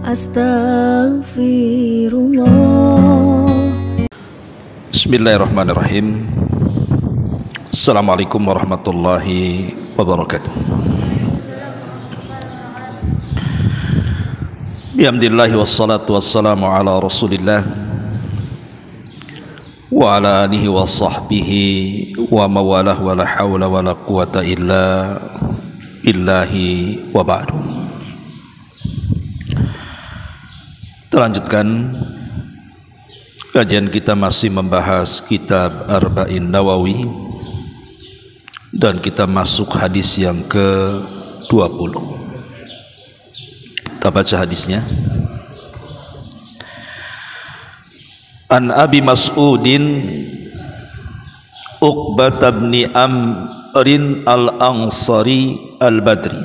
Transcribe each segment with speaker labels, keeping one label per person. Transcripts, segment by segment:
Speaker 1: Astaghfirullah.
Speaker 2: Bismillahirrahmanirrahim. Assalamualaikum warahmatullahi wabarakatuh. Bihamdillahi wassalatu wassalamu ala rasulillah wa ala alihi wa sahbihi wa mawalah wa la hawla wa la quwata illa billahi wa ba'du. Terlanjutkan kajian kita masih membahas kitab Arba'in Nawawi dan kita masuk hadis yang ke-20. Kita baca hadisnya. An Abi Mas'udin Uqbah bin Amrin al-Ansari al-Badri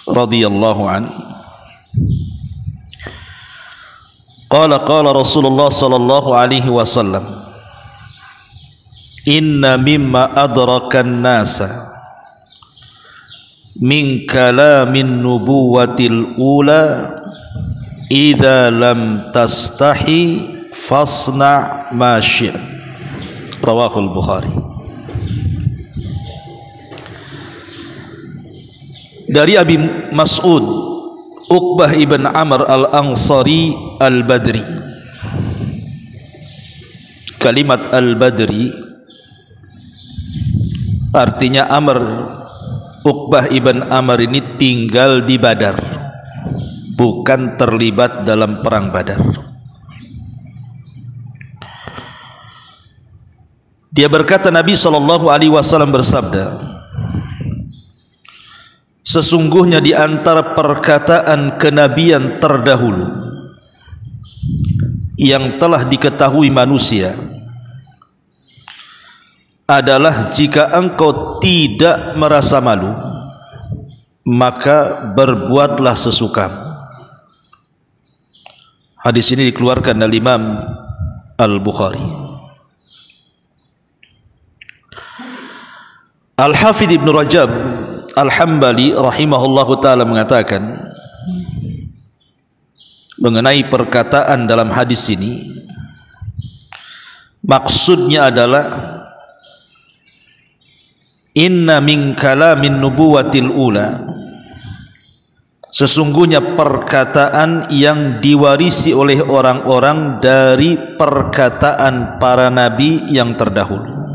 Speaker 2: radhiyallahu anhu qala Rasulullah sallallahu alaihi wasallam inna mimma adrakan nasa min kalamin nubuwatil ula idza lam tastahi fasna ma syi'ta rawahul Bukhari. Dari Abi Mas'ud Uqbah ibn Amr al-Ansari al-Badri. Kalimat al-Badri artinya Uqbah ibn Amr ini tinggal di Badar, bukan terlibat dalam perang Badar. Dia berkata, Nabi SAW bersabda, sesungguhnya di antara perkataan kenabian terdahulu yang telah diketahui manusia adalah jika engkau tidak merasa malu, maka berbuatlah sesukamu. Hadis ini dikeluarkan oleh Imam Al-Bukhari. Al-Hafidh Ibn Rajab Al-Hambali rahimahullahu ta'ala mengatakan mengenai perkataan dalam hadis ini, maksudnya adalah inna min kalamin nubuwatil ula, sesungguhnya perkataan yang diwarisi oleh orang-orang dari perkataan para nabi yang terdahulu.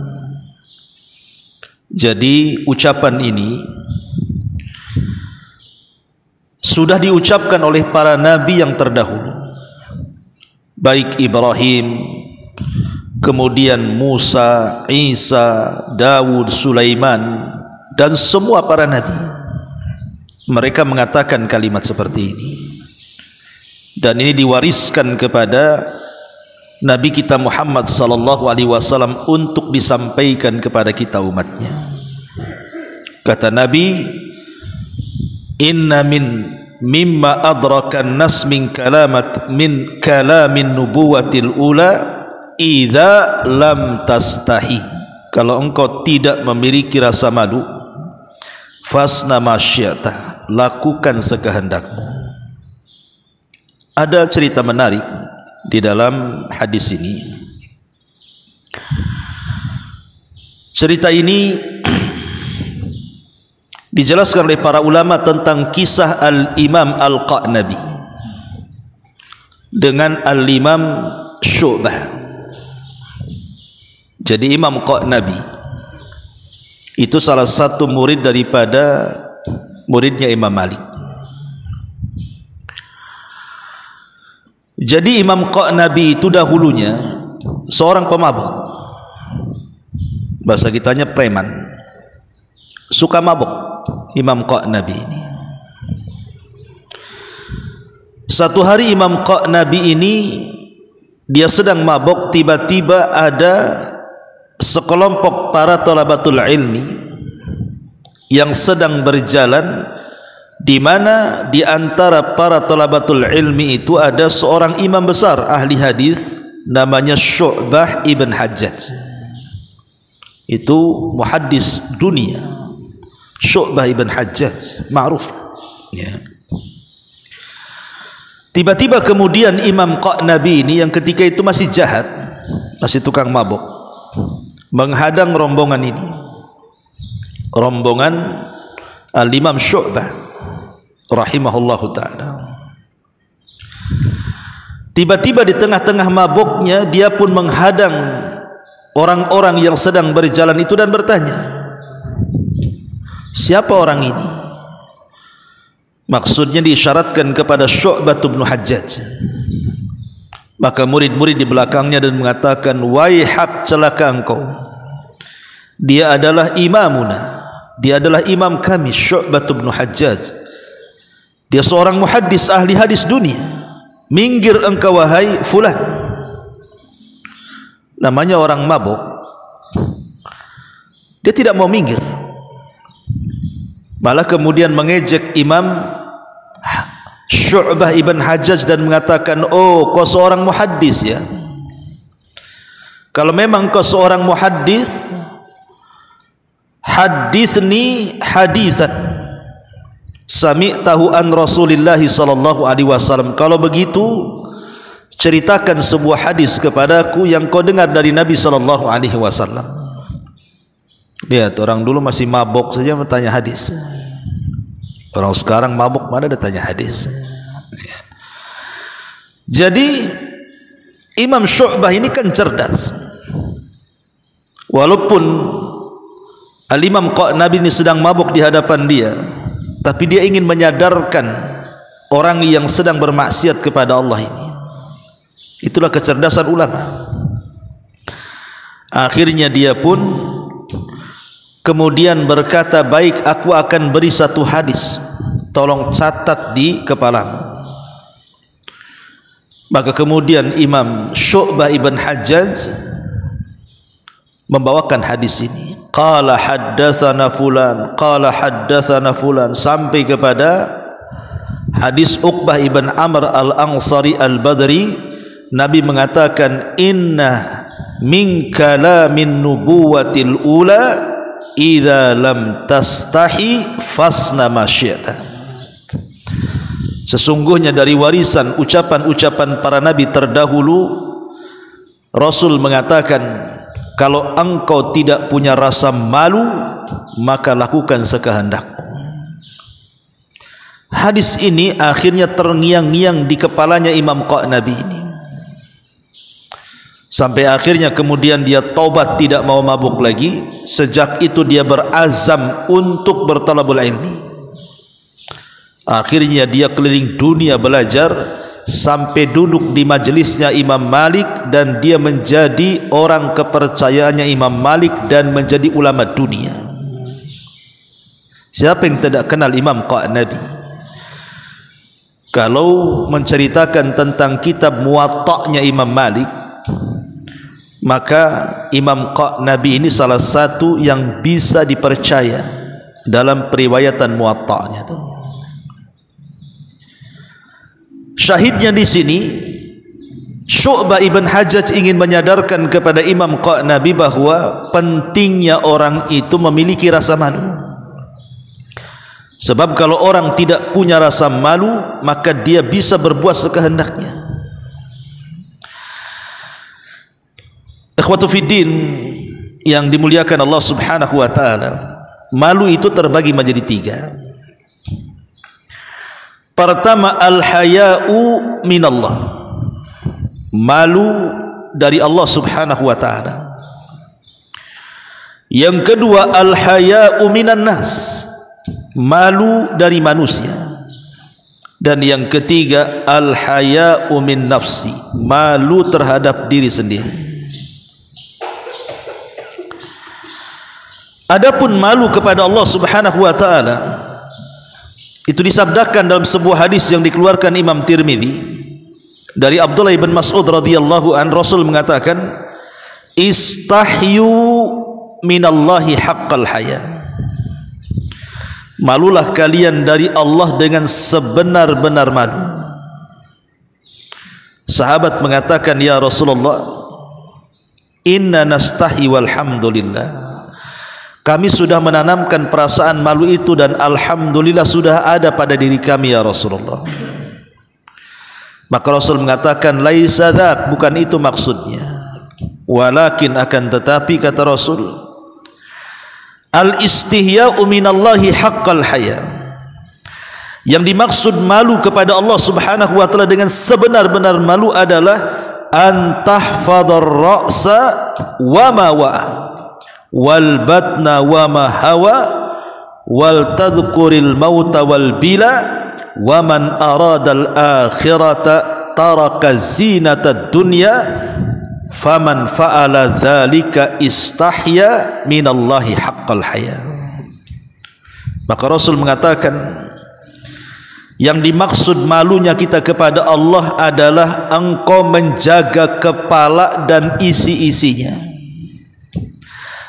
Speaker 2: Jadi ucapan ini sudah diucapkan oleh para nabi yang terdahulu, baik Ibrahim, kemudian Musa, Isa, Dawud, Sulaiman, dan semua para nabi. Mereka mengatakan kalimat seperti ini, dan ini diwariskan kepada Nabi kita Muhammad sallallahu alaihi wasallam untuk disampaikan kepada kita umatnya. Kata Nabi, inna mimma adrakan nas min kalamin nubuwatil ula idza lam tastahi. Kalau engkau tidak memiliki rasa malu, fasna ma syi'ta, lakukan sekehendakmu. Ada cerita menarik di dalam hadis ini. Cerita ini dijelaskan oleh para ulama tentang kisah Al-Imam Al-Qa'nabi dengan Al-Imam Syu'bah. Jadi Imam Qa'nabi itu salah satu murid daripada muridnya Imam Malik. Jadi Imam Qa'nabi itu dahulunya seorang pemabuk, bahasa kitanya preman, suka mabuk. Imam Qa'nabi ini, satu hari Imam Qa'nabi ini dia sedang mabuk, tiba-tiba ada sekelompok para thalabatul ilmi yang sedang berjalan, di mana di antara para thalabatul ilmi itu ada seorang imam besar ahli hadis namanya Syu'bah ibn Hajjaj. Itu muhaddis dunia, Syu'bah ibn Hajjaj, ma'ruf ya. Tiba-tiba kemudian Imam Qa'nabi ini yang ketika itu masih jahat, masih tukang mabuk, menghadang rombongan ini, rombongan Al-Imam Syu'bah rahimahullahu ta'ala. Tiba-tiba di tengah-tengah mabuknya dia pun menghadang orang-orang yang sedang berjalan itu dan bertanya, siapa orang ini? Maksudnya diisyaratkan kepada Syu'bah bin Hajjaj. Maka murid-murid di belakangnya dan mengatakan, waihak, celaka engkau, dia adalah imamuna, dia adalah imam kami, Syu'bah bin Hajjaj. Dia seorang muhaddis, ahli hadis dunia. Minggir engkau wahai fulan. Namanya orang mabuk, dia tidak mau minggir, malah kemudian mengejek Imam Syu'bah ibn Hajjaj dan mengatakan, oh kau seorang muhaddis ya, kalau memang kau seorang muhaddis, hadithni hadithan sami'tahu an Rasulillahi sallallahu alaihi wasallam. Kalau begitu, ceritakan sebuah hadis kepadaku yang kau dengar dari Nabi sallallahu alaihi wasallam. Lihat, orang dulu masih mabuk saja bertanya hadis. Orang sekarang mabuk mana dia tanya hadis. Jadi Imam Syu'bah ini kan cerdas. Walaupun Al-Imam Qa'nabi ini sedang mabuk di hadapan dia, tapi dia ingin menyadarkan orang yang sedang bermaksiat kepada Allah ini. Itulah kecerdasan ulama. Akhirnya dia pun kemudian berkata, baik, aku akan beri satu hadis, tolong catat di kepalamu. Maka kemudian Imam Syu'bah ibn Hajjaj membawakan hadis ini, qala haddatsana fulan, qala haddatsana fulan, sampai kepada hadis Uqbah ibn Amr al-Ansari al-Badri. Nabi mengatakan, inna min kalamin nubuwatil ula idza lam tastahi fasna ma syi'ta. Sesungguhnya dari warisan ucapan-ucapan para nabi terdahulu, Rasul mengatakan, kalau engkau tidak punya rasa malu, maka lakukan sekehendakmu. Hadis ini akhirnya terngiang-ngiang di kepalanya Imam Qa'nabi ini, sampai akhirnya kemudian dia taubat, tidak mau mabuk lagi. Sejak itu dia berazam untuk bertalabul ilmi. Akhirnya dia keliling dunia belajar, sampai duduk di majelisnya Imam Malik, dan dia menjadi orang kepercayaannya Imam Malik dan menjadi ulama dunia. Siapa yang tidak kenal Imam Qa'nabi? Kalau menceritakan tentang kitab Muwatta'nya Imam Malik, maka Imam Qa'nabi ini salah satu yang bisa dipercaya dalam periwayatan Muwatta'nya itu. Syahidnya di sini, Syu'bah ibn Hajjaj ingin menyadarkan kepada Imam Qa'nabi bahwa pentingnya orang itu memiliki rasa malu. Sebab kalau orang tidak punya rasa malu, maka dia bisa berbuat sekehendaknya. Ikhwatu fiddin yang dimuliakan Allah subhanahu wa ta'ala, malu itu terbagi menjadi tiga. Pertama, al-haya'u minallah, malu dari Allah subhanahu wa ta'ala. Yang kedua, al-haya'u minan nas, malu dari manusia. Dan yang ketiga, al-haya'u min nafsi, malu terhadap diri sendiri. Adapun malu kepada Allah subhanahu wa ta'ala, itu disabdakan dalam sebuah hadis yang dikeluarkan Imam Tirmidzi dari Abdullah bin Mas'ud radhiyallahu an. Rasul mengatakan, istahyu minallahi haqqal haya, malulah kalian dari Allah dengan sebenar-benar malu. Sahabat mengatakan, ya Rasulullah, inna nastahi walhamdulillah, kami sudah menanamkan perasaan malu itu dan alhamdulillah sudah ada pada diri kami ya Rasulullah. Maka Rasul mengatakan laisa dzak, bukan itu maksudnya. Walakin akan tetapi kata Rasul, al-istihya'u minallahi haqqal haya. Yang dimaksud malu kepada Allah Subhanahu wa taala dengan sebenar-benar malu adalah an tahfadhar ra'sa wa ma wa'a wal batna wa ma hawa wal tadhkuril mauta wal bila wa man aradal akhirata taraka zinatad dunya faman fa'ala dzalika istahya minallahi haqqal haya. Maka Rasul mengatakan yang dimaksud malunya kita kepada Allah adalah engkau menjaga kepala dan isi-isinya,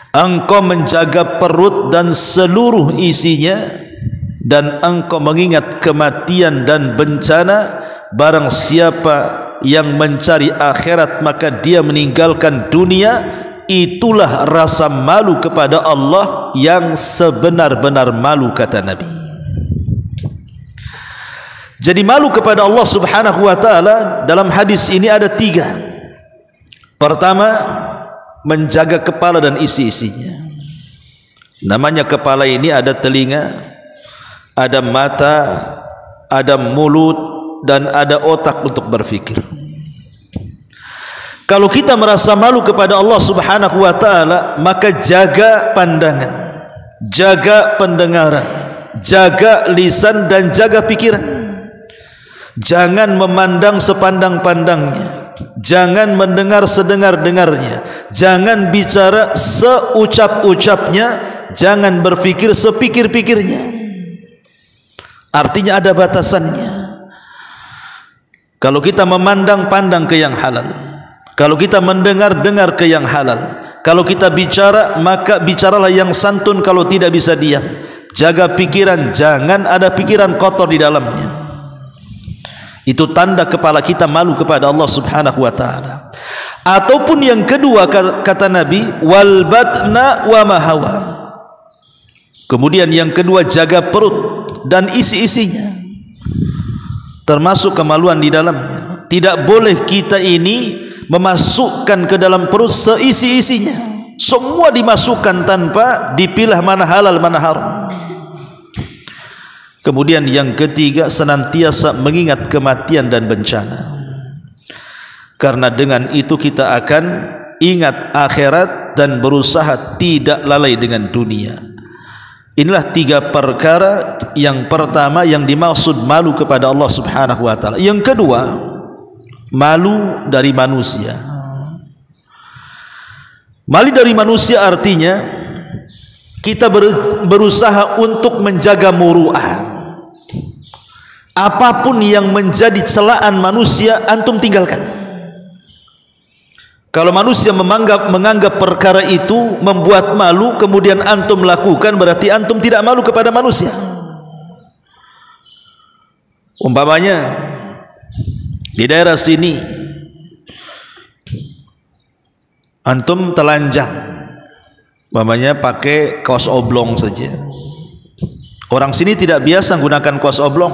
Speaker 2: engkau menjaga perut dan seluruh isinya, dan engkau mengingat kematian dan bencana. Barang siapa yang mencari akhirat maka dia meninggalkan dunia. Itulah rasa malu kepada Allah yang sebenar-benar malu, kata Nabi. Jadi malu kepada Allah Subhanahu wa taala dalam hadis ini ada 3. Pertama, menjaga kepala dan isi-isinya. Namanya kepala ini ada telinga, ada mata, ada mulut, dan ada otak untuk berfikir. Kalau kita merasa malu kepada Allah Subhanahu wa taala, maka jaga pandangan, jaga pendengaran, jaga lisan, dan jaga pikiran. Jangan memandang sepandang-pandangnya, jangan mendengar sedengar-dengarnya, jangan bicara seucap-ucapnya, jangan berfikir sepikir-pikirnya. Artinya ada batasannya. Kalau kita memandang-pandang ke yang halal, kalau kita mendengar-dengar ke yang halal, kalau kita bicara maka bicaralah yang santun, kalau tidak bisa diam. Jaga pikiran, jangan ada pikiran kotor di dalamnya. Itu tanda kepala kita malu kepada Allah Subhanahu wa taala. Ataupun yang kedua kata Nabi, wal batna wa ma hawa. Kemudian yang kedua, jaga perut dan isi-isinya, termasuk kemaluan di dalamnya. Tidak boleh kita ini memasukkan ke dalam perut seisi-isinya. Semua dimasukkan tanpa dipilah mana halal mana haram. Kemudian yang ketiga, senantiasa mengingat kematian dan bencana. Karena dengan itu kita akan ingat akhirat dan berusaha tidak lalai dengan dunia. Inilah 3 perkara. Yang pertama yang dimaksud malu kepada Allah Subhanahu wa taala. Yang kedua, malu dari manusia. Malu dari manusia artinya kita berusaha untuk menjaga muru'ah. Apapun yang menjadi celaan manusia, antum tinggalkan. Kalau manusia menganggap perkara itu membuat malu, kemudian antum lakukan, berarti antum tidak malu kepada manusia. Umpamanya di daerah sini antum telanjang, umpamanya pakai kaos oblong saja. Orang sini tidak biasa menggunakan kaos oblong,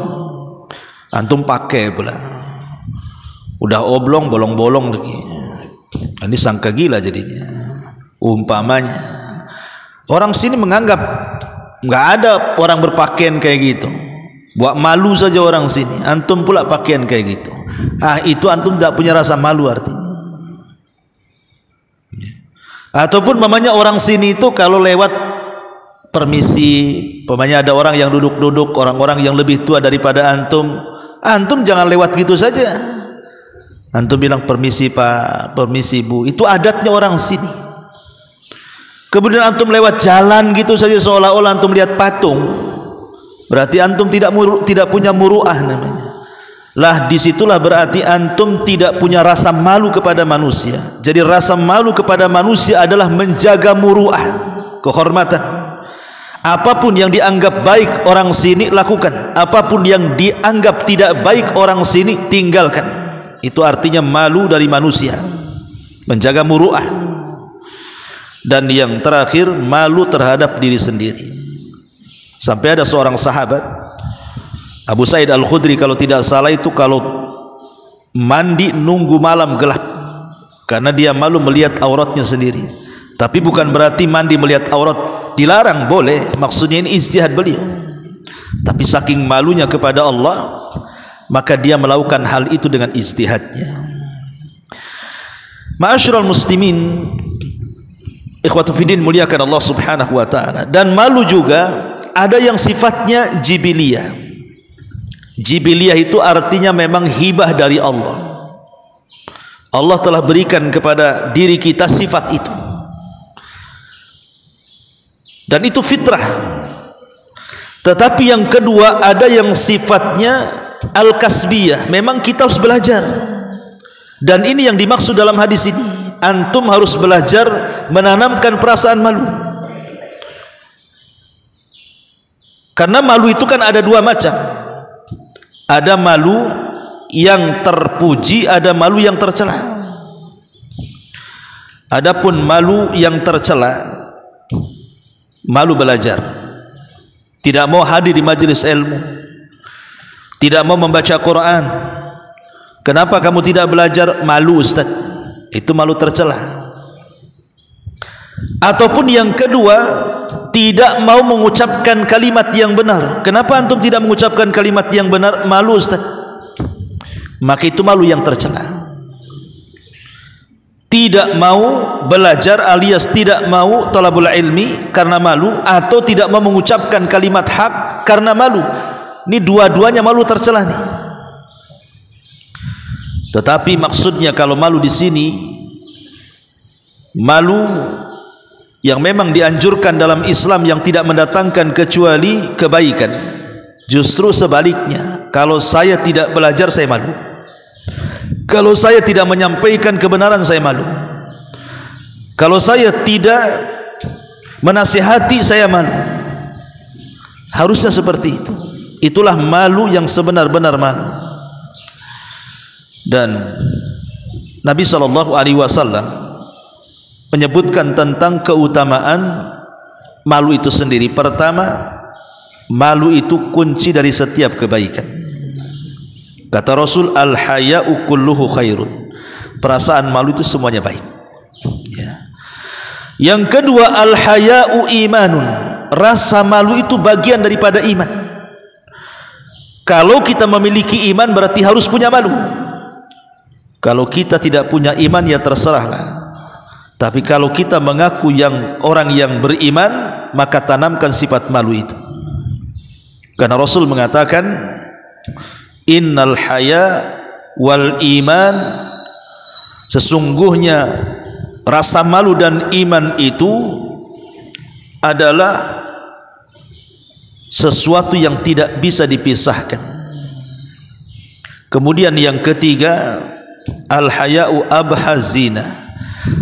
Speaker 2: antum pakai pula. Udah oblong bolong-bolong lagi. Ini sangka gila jadinya. Umpamanya orang sini menganggap nggak ada orang berpakaian kayak gitu, buat malu saja orang sini. Antum pula pakaian kayak gitu. Itu antum tidak punya rasa malu artinya. Ataupun mamanya orang sini itu kalau lewat permisi, mamanya ada orang yang duduk-duduk, orang-orang yang lebih tua daripada antum, antum jangan lewat gitu saja. Antum bilang permisi Pak, permisi Bu. Itu adatnya orang sini. Kemudian antum lewat jalan gitu saja seolah-olah antum lihat patung, berarti antum tidak punya muru'ah namanya. Lah disitulah berarti antum tidak punya rasa malu kepada manusia. Jadi rasa malu kepada manusia adalah menjaga muru'ah, kehormatan. Apapun yang dianggap baik orang sini lakukan, apapun yang dianggap tidak baik orang sini tinggalkan. Itu artinya malu dari manusia, menjaga muru'ah. Dan yang terakhir, malu terhadap diri sendiri. Sampai ada seorang sahabat, Abu Sa'id Al-Khudri kalau tidak salah itu, kalau mandi nunggu malam gelap karena dia malu melihat auratnya sendiri. Tapi bukan berarti mandi melihat aurat dilarang, boleh. Maksudnya ini ijtihad beliau. Tapi saking malunya kepada Allah, maka dia melakukan hal itu dengan ijtihadnya. Ma'asyiral muslimin, ikhwatu fiddin, muliakan Allah Subhanahu wa taala. Dan malu juga ada yang sifatnya jibiliyah. Jibiliyah itu artinya memang hibah dari Allah. Allah telah berikan kepada diri kita sifat itu. Dan itu fitrah. Tetapi yang kedua, ada yang sifatnya al-kasbiyah, memang kita harus belajar. Dan ini yang dimaksud dalam hadis ini, antum harus belajar menanamkan perasaan malu. Karena malu itu kan ada dua macam. Ada malu yang terpuji, ada malu yang tercela. Adapun malu yang tercela, malu belajar, tidak mau hadir di majelis ilmu, tidak mau membaca Quran. Kenapa kamu tidak belajar? Malu Ustaz. Itu malu tercela. Ataupun yang kedua, tidak mau mengucapkan kalimat yang benar. Kenapa antum tidak mengucapkan kalimat yang benar? Malu Ustaz. Maka itu malu yang tercela. Tidak mau belajar alias tidak mau talabul ilmi karena malu, atau tidak mau mengucapkan kalimat hak karena malu. Ini dua-duanya malu tercela nih. Tetapi maksudnya kalau malu di sini, malu yang memang dianjurkan dalam Islam yang tidak mendatangkan kecuali kebaikan. Justru sebaliknya, kalau saya tidak belajar saya malu. Kalau saya tidak menyampaikan kebenaran saya malu. Kalau saya tidak menasihati saya malu. Harusnya seperti itu. Itulah malu yang sebenar-benar malu. Dan Nabi SAW menyebutkan tentang keutamaan malu itu sendiri. Pertama, malu itu kunci dari setiap kebaikan. Kata Rasul, al-haya'u kulluhu khairun. Perasaan malu itu semuanya baik. Ya. Yang kedua, al-haya'u imanun. Rasa malu itu bagian daripada iman. Kalau kita memiliki iman berarti harus punya malu. Kalau kita tidak punya iman ya terserahlah. Tapi kalau kita mengaku yang orang yang beriman, maka tanamkan sifat malu itu. Karena Rasul mengatakan, innal haya wal iman, sesungguhnya rasa malu dan iman itu adalah sesuatu yang tidak bisa dipisahkan. Kemudian yang ketiga, al haya'u abhazina.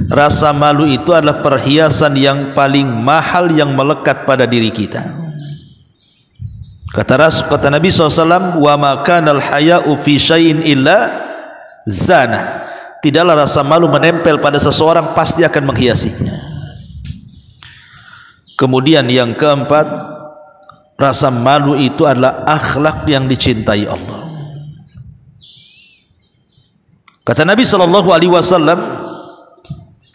Speaker 2: Rasa malu itu adalah perhiasan yang paling mahal yang melekat pada diri kita. Kata Nabi SAW, wa ma kana al-haya'u fi syai'in illa zana. Tidaklah rasa malu menempel pada seseorang, pasti akan menghiasinya. Kemudian yang keempat, rasa malu itu adalah akhlak yang dicintai Allah. Kata Nabi SAW,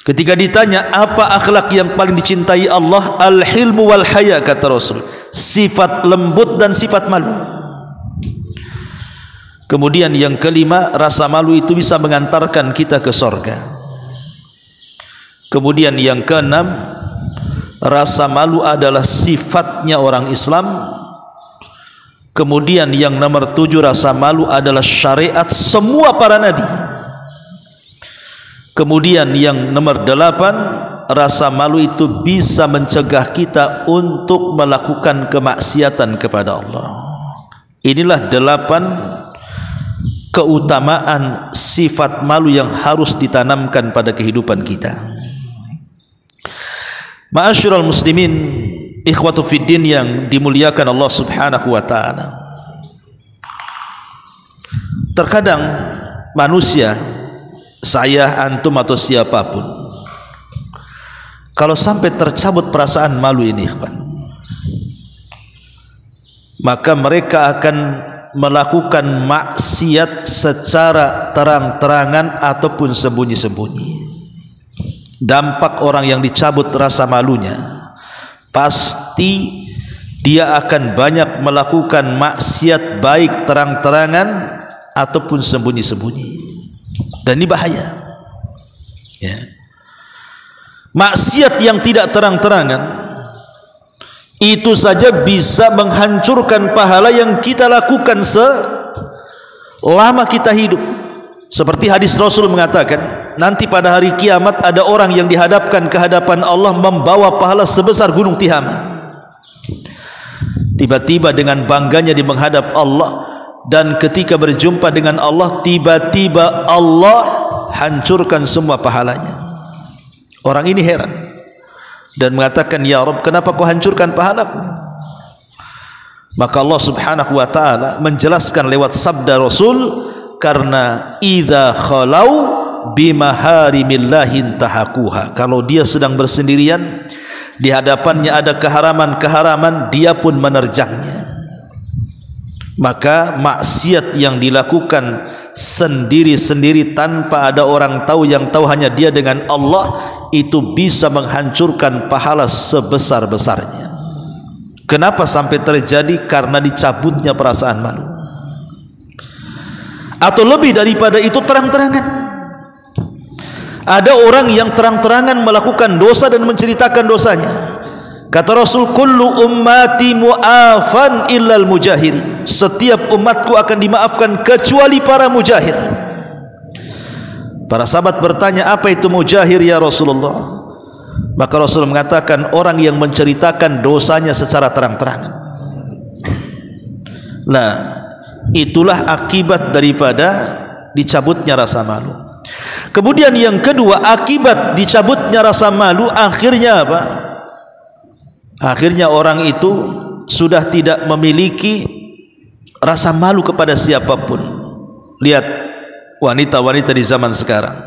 Speaker 2: ketika ditanya apa akhlak yang paling dicintai Allah, al-hilmu wal haya, kata Rasul, sifat lembut dan sifat malu. Kemudian yang kelima, rasa malu itu bisa mengantarkan kita ke sorga. Kemudian yang keenam, rasa malu adalah sifatnya orang Islam. Kemudian yang nomor 7, rasa malu adalah syariat semua para nabi. Kemudian yang nomor 8, rasa malu itu bisa mencegah kita untuk melakukan kemaksiatan kepada Allah. Inilah 8 keutamaan sifat malu yang harus ditanamkan pada kehidupan kita. Ma'asyiral muslimin, ikhwatu fiddin yang dimuliakan Allah Subhanahu wa taala. Terkadang manusia, saya, antum atau siapapun, kalau sampai tercabut perasaan malu ini, maka mereka akan melakukan maksiat secara terang-terangan ataupun sembunyi-sembunyi. Dampak orang yang dicabut rasa malunya, pasti dia akan banyak melakukan maksiat baik terang-terangan ataupun sembunyi-sembunyi. Dan ini bahaya, ya. Maksiat yang tidak terang-terangan itu saja bisa menghancurkan pahala yang kita lakukan selama kita hidup. Seperti hadis Rasul mengatakan, nanti pada hari kiamat ada orang yang dihadapkan ke hadapan Allah membawa pahala sebesar gunung Tihama. Tiba-tiba dengan bangganya dia menghadap Allah, dan ketika berjumpa dengan Allah, tiba-tiba Allah hancurkan semua pahalanya. Orang ini heran dan mengatakan, ya Rabb, kenapa kau hancurkan pahalaku? Maka Allah subhanahu wa ta'ala menjelaskan lewat sabda Rasul, karena idza khalau bimaharimillahi tahakuha, kalau dia sedang bersendirian, di hadapannya ada keharaman-keharaman, dia pun menerjangnya. Maka maksiat yang dilakukan sendiri-sendiri tanpa ada orang tahu, yang tahu hanya dia dengan Allah, itu bisa menghancurkan pahala sebesar-besarnya. Kenapa sampai terjadi? Karena dicabutnya perasaan malu. Atau lebih daripada itu, terang-terangan. Ada orang yang terang-terangan melakukan dosa dan menceritakan dosanya. Kata Rasul, kullu ummati mu'afan illal mujahirin, setiap umatku akan dimaafkan kecuali para mujahir. Para sahabat bertanya, apa itu mujahir ya Rasulullah? Maka Rasul mengatakan, orang yang menceritakan dosanya secara terang-terangan. Nah, itulah akibat daripada dicabutnya rasa malu. Kemudian yang kedua, akibat dicabutnya rasa malu, akhirnya apa? Akhirnya orang itu sudah tidak memiliki rasa malu kepada siapapun. Lihat wanita-wanita di zaman sekarang,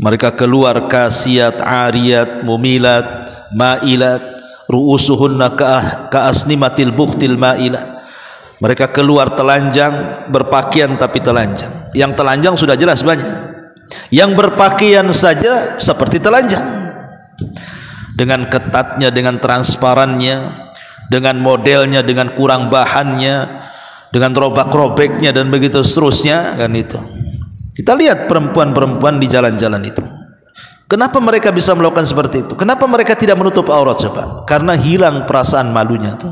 Speaker 2: mereka keluar kasiat, ariyat, mumilat, ma'ilat, ru'usuhunna ka'asnimatil bukhtil ma'ilat. Mereka keluar telanjang, berpakaian tapi telanjang. Yang telanjang sudah jelas banyak, yang berpakaian saja seperti telanjang, dengan ketatnya, dengan transparannya, dengan modelnya, dengan kurang bahannya, dengan robek-robeknya dan begitu seterusnya, kan itu. Kita lihat perempuan-perempuan di jalan-jalan itu. Kenapa mereka bisa melakukan seperti itu? Kenapa mereka tidak menutup aurat coba? Karena hilang perasaan malunya tuh.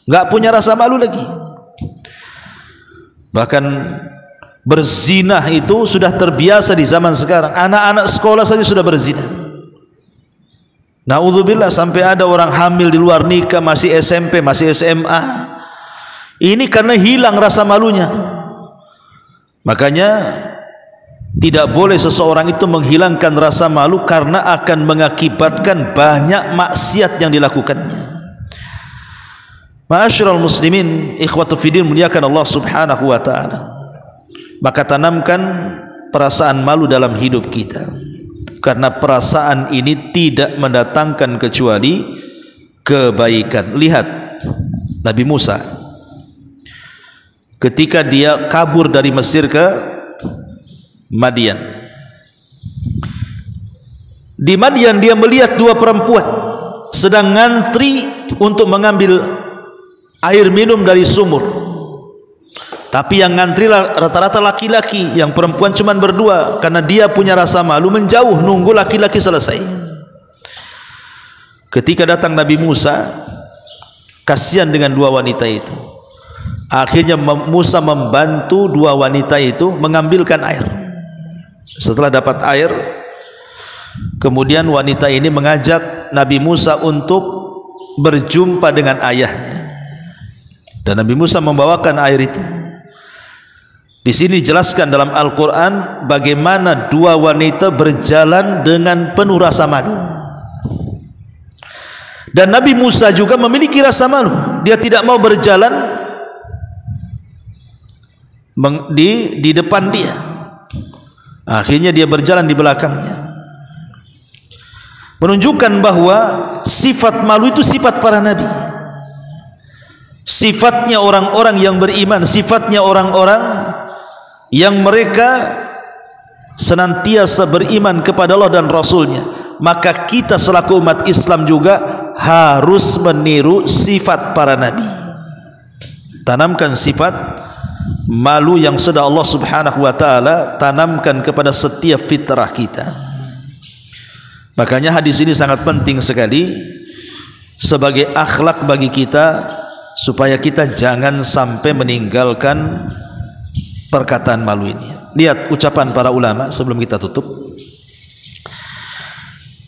Speaker 2: Enggak punya rasa malu lagi. Bahkan berzinah itu sudah terbiasa di zaman sekarang. Anak-anak sekolah saja sudah berzinah. Na'udzubillah, sampai ada orang hamil di luar nikah, masih SMP, masih SMA. Ini karena hilang rasa malunya. Makanya tidak boleh seseorang itu menghilangkan rasa malu, karena akan mengakibatkan banyak maksiat yang dilakukannya. Ma'asyiral muslimin, ikhwatu fiddin, muliakan Allah subhanahu wa ta'ala. Maka tanamkan perasaan malu dalam hidup kita, karena perasaan ini tidak mendatangkan kecuali kebaikan. Lihat Nabi Musa ketika dia kabur dari Mesir ke Madian. Di Madian dia melihat dua perempuan sedang ngantri untuk mengambil air minum dari sumur. Tapi yang ngantri rata-rata laki-laki, yang perempuan cuma berdua, karena dia punya rasa malu menjauh nunggu laki-laki selesai. Ketika datang Nabi Musa, kasihan dengan dua wanita itu. Akhirnya Musa membantu dua wanita itu mengambilkan air. Setelah dapat air, kemudian wanita ini mengajak Nabi Musa untuk berjumpa dengan ayahnya, dan Nabi Musa membawakan air itu. Di sini dijelaskan dalam Al-Quran bagaimana dua wanita berjalan dengan penuh rasa malu. Dan Nabi Musa juga memiliki rasa malu. Dia tidak mau berjalan di depan dia. Akhirnya dia berjalan di belakangnya. Menunjukkan bahwa sifat malu itu sifat para nabi. sifatnya orang-orang yang beriman, sifatnya orang-orang yang mereka senantiasa beriman kepada Allah dan Rasulnya, maka kita selaku umat Islam juga harus meniru sifat para nabi. Tanamkan sifat malu yang sudah Allah Subhanahu wa taala tanamkan kepada setiap fitrah kita. Makanya hadis ini sangat penting sekali sebagai akhlak bagi kita, supaya kita jangan sampai meninggalkan perkataan malu ini. Lihat ucapan para ulama sebelum kita tutup.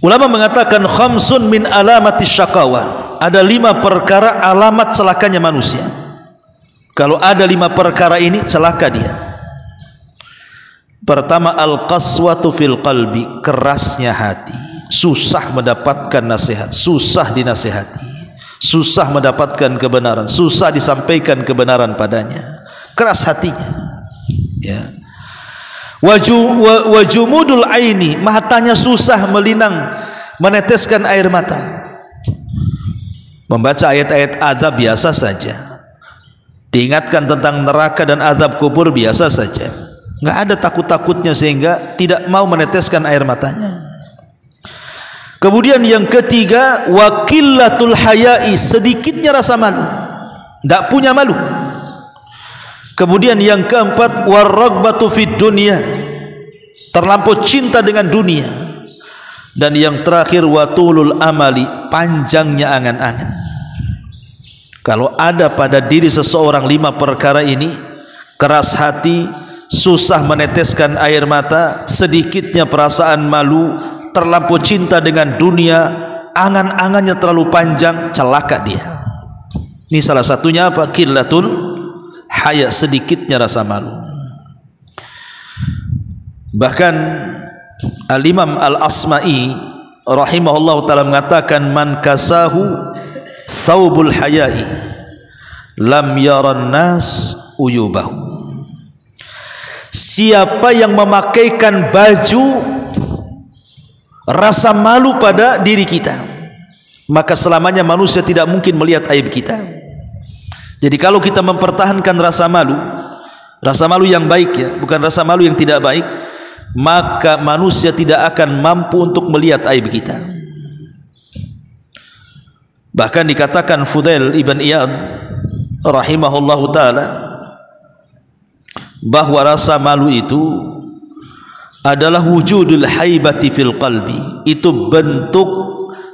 Speaker 2: Ulama mengatakan khamsun min alamatis syaqawa. Ada 5 perkara alamat celakanya manusia. Kalau ada 5 perkara ini, celaka dia. Pertama, al-qaswatu fil qalbi, kerasnya hati. Susah mendapatkan nasihat, susah dinasihati, susah mendapatkan kebenaran, susah disampaikan kebenaran padanya. Keras hatinya. Ya. Wajumudul aini, matanya susah melinang, meneteskan air mata. Membaca ayat-ayat azab biasa saja, diingatkan tentang neraka dan azab kubur biasa saja, nggak ada takut-takutnya sehingga tidak mau meneteskan air matanya. Kemudian yang ketiga, wakilatul hayai, sedikitnya rasa malu, tidak punya malu. Kemudian yang keempat, warragbatu fid dunya, terlampau cinta dengan dunia. Dan yang terakhir, watulul amali, panjangnya angan-angan. Kalau ada pada diri seseorang 5 perkara ini, keras hati, susah meneteskan air mata, sedikitnya perasaan malu, terlampau cinta dengan dunia, angan-angannya terlalu panjang, celaka dia. Ini salah satunya apa? Qillatul haya, sedikitnya rasa malu. Bahkan Al-Imam Al-Asma'i rahimahullah ta'ala mengatakan, man kasahu thawbul hayai lam yaran nas uyubahu. Siapa yang memakaikan baju rasa malu pada diri kita, maka selamanya manusia tidak mungkin melihat aib kita. Jadi kalau kita mempertahankan rasa malu yang baik, ya, bukan rasa malu yang tidak baik, maka manusia tidak akan mampu untuk melihat aib kita. Bahkan dikatakan Fudail ibn Iyad rahimahullahu ta'ala bahwa rasa malu itu adalah wujudul haibati fil qalbi. Itu bentuk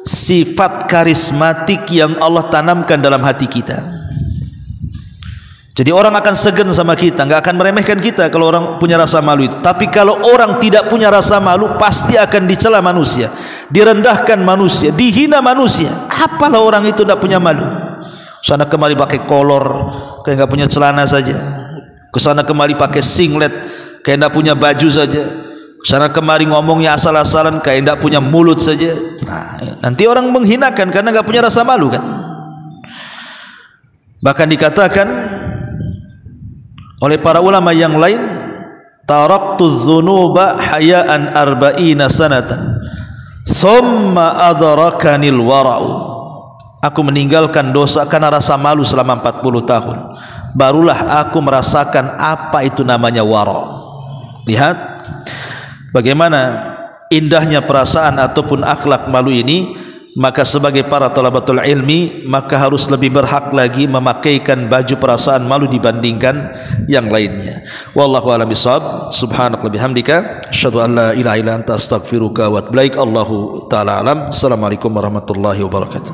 Speaker 2: sifat karismatik yang Allah tanamkan dalam hati kita. Jadi orang akan segan sama kita, nggak akan meremehkan kita kalau orang punya rasa malu itu. Tapi kalau orang tidak punya rasa malu, pasti akan dicela manusia, direndahkan manusia, dihina manusia. Apalah orang itu tidak punya malu, sana kemari pakai kolor kayak nggak punya celana saja, kesana kemari pakai singlet kayak nggak punya baju saja, sana kemari ngomongnya asal-asalan kayak tidak punya mulut saja. Nah, nanti orang menghinakan karena nggak punya rasa malu kan. Bahkan dikatakan oleh para ulama yang lain, taraktu dzunuba hayaan arba'ina sanatan thumma adrakanil wara'u. Aku meninggalkan dosa karena rasa malu selama 40 tahun, barulah aku merasakan apa itu namanya wara'. Lihat bagaimana indahnya perasaan ataupun akhlak malu ini. Maka sebagai para talabatul ilmi, maka harus lebih berhak lagi memakaikan baju perasaan malu dibandingkan yang lainnya. Wallahu a'lam bishawab. Subhanaka bihamdika asyhadu an la ilaha illa anta astaghfiruka wa atubu ilaik. Allahu taala alam. Assalamualaikum warahmatullahi wabarakatuh.